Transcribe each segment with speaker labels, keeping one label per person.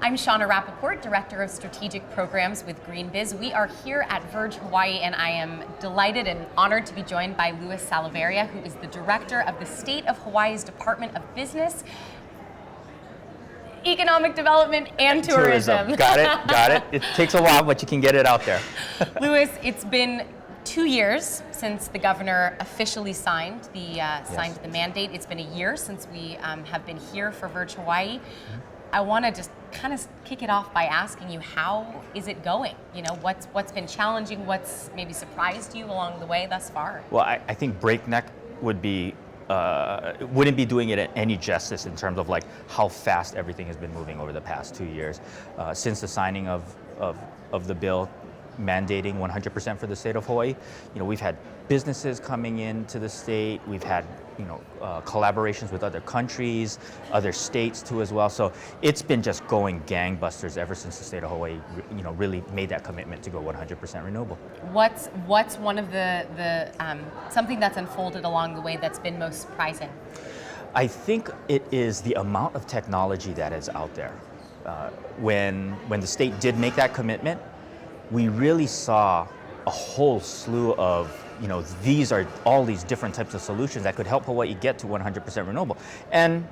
Speaker 1: I'm Shauna Rappaport, Director of Strategic Programs with GreenBiz. We are here at VERGE Hawaii, and I am delighted and honored to be joined by Louis Salaveria, who is the Director of the State of Hawaii's Department of Business, Economic Development, and Tourism.
Speaker 2: Got it. It takes a while, but you can get it out there.
Speaker 1: Louis, it's been 2 years since the governor officially signed the mandate. It's been a year since we have been here for VERGE Hawaii. I want to just kind of kick it off by asking you, how is it going? You know, what's been challenging? What's maybe surprised you along the way thus far?
Speaker 2: Well, I think breakneck would be wouldn't be doing it any justice in terms of like how fast everything has been moving over the past 2 years since the signing of the bill mandating 100% for the state of Hawaii. You know, we've had businesses coming into the state. We've had, collaborations with other countries, other states too as well. So it's been just going gangbusters ever since the state of Hawaii, really made that commitment to go 100% renewable.
Speaker 1: What's one of the something that's unfolded along the way that's been most surprising?
Speaker 2: I think it is the amount of technology that is out there. When the state did make that commitment, we really saw a whole slew of, these are all these different types of solutions that could help Hawaii get to 100% renewable. And,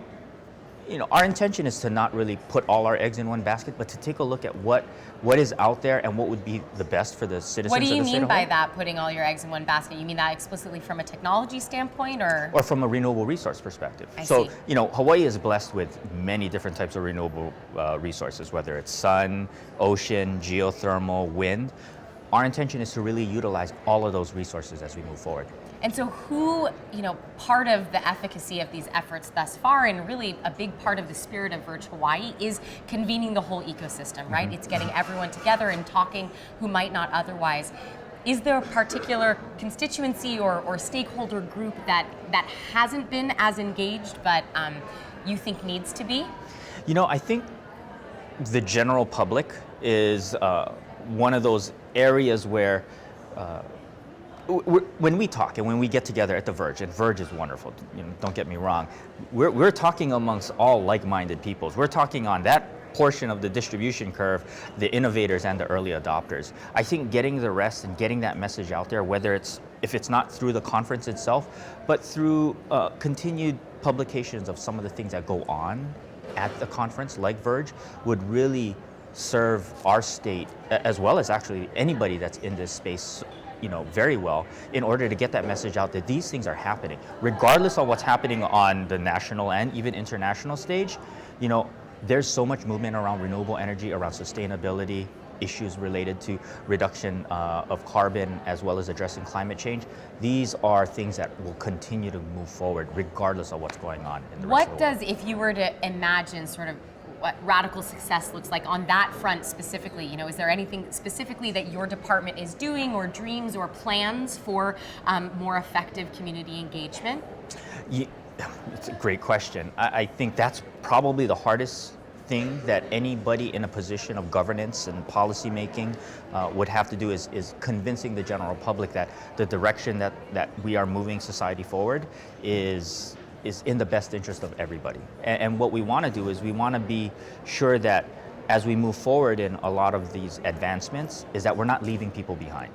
Speaker 2: our intention is to not really put all our eggs in one basket, but to take a look at what is out there and what would be the best for the citizens of the state of Hawaii.
Speaker 1: What do you mean by that, putting all your eggs in one basket? You mean that explicitly from a technology standpoint, or
Speaker 2: from a renewable resource perspective?
Speaker 1: I see.
Speaker 2: Hawaii is blessed with many different types of renewable resources, whether it's sun, ocean, geothermal, wind. Our intention is to really utilize all of those resources as we move forward.
Speaker 1: And so who, part of the efficacy of these efforts thus far, and really a big part of the spirit of VERGE Hawaii, is convening the whole ecosystem, right? It's getting everyone together and talking who might not otherwise. Is there a particular constituency or stakeholder group that hasn't been as engaged, but you think needs to be?
Speaker 2: I think the general public is one of those areas where when we talk and when we get together at the VERGE, and VERGE is wonderful, don't get me wrong, we're talking amongst all like-minded peoples. We're talking on that portion of the distribution curve, the innovators and the early adopters. I think getting the rest and getting that message out there, if it's not through the conference itself, but through continued publications of some of the things that go on at the conference, like VERGE, would really serve our state, as well as actually anybody that's in this space, very well, in order to get that message out that these things are happening. Regardless of what's happening on the national and even international stage, there's so much movement around renewable energy, around sustainability, issues related to reduction of carbon, as well as addressing climate change. These are things that will continue to move forward regardless of what's going on in the rest of the world.
Speaker 1: If you were to imagine sort of what radical success looks like on that front specifically, is there anything specifically that your department is doing, or dreams or plans for more effective community engagement?
Speaker 2: It's a great question. I think that's probably the hardest thing that anybody in a position of governance and policy making would have to do, is convincing the general public that the direction that we are moving society forward is in the best interest of everybody. And what we want to do is we want to be sure that as we move forward in a lot of these advancements, is that we're not leaving people behind.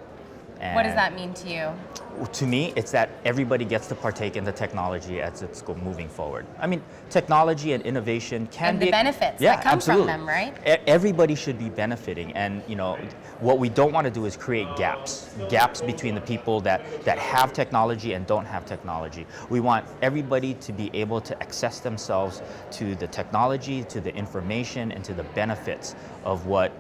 Speaker 2: And
Speaker 1: what does that mean to you?
Speaker 2: To me, it's that everybody gets to partake in the technology as it's moving forward. I mean, technology and innovation can be...
Speaker 1: And the benefits that come
Speaker 2: absolutely.
Speaker 1: from them, right?
Speaker 2: Everybody should be benefiting. And, what we don't want to do is create gaps between the people that have technology and don't have technology. We want everybody to be able to access themselves to the technology, to the information, and to the benefits of what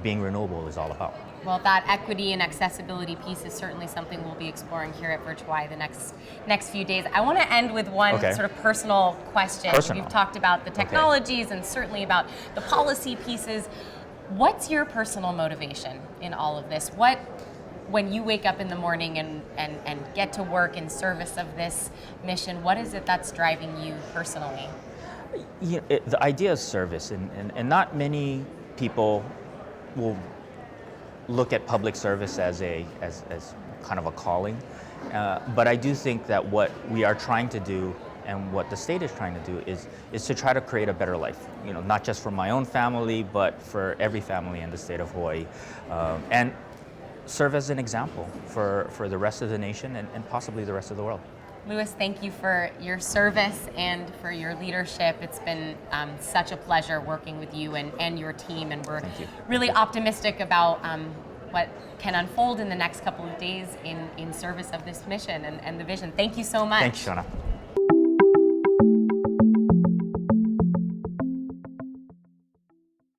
Speaker 2: being renewable is all about.
Speaker 1: Well, that equity and accessibility piece is certainly something we'll be exploring here at VERGE Hawaii the next few days. I want to end with one sort of personal question. We've talked about the technologies and certainly about the policy pieces. What's your personal motivation in all of this? When you wake up in the morning and get to work in service of this mission, what is it that's driving you personally?
Speaker 2: The idea of service, and not many people will look at public service as kind of a calling, but I do think that what we are trying to do And what the state is trying to do is to try to create a better life, not just for my own family, but for every family in the state of Hawaii, and serve as an example for the rest of the nation and possibly the rest of the world.
Speaker 1: Louis, thank you for your service and for your leadership. It's been such a pleasure working with you and your team, and we're really optimistic about what can unfold in the next couple of days in service of this mission and the vision. Thank you so much.
Speaker 2: Thanks, Shona.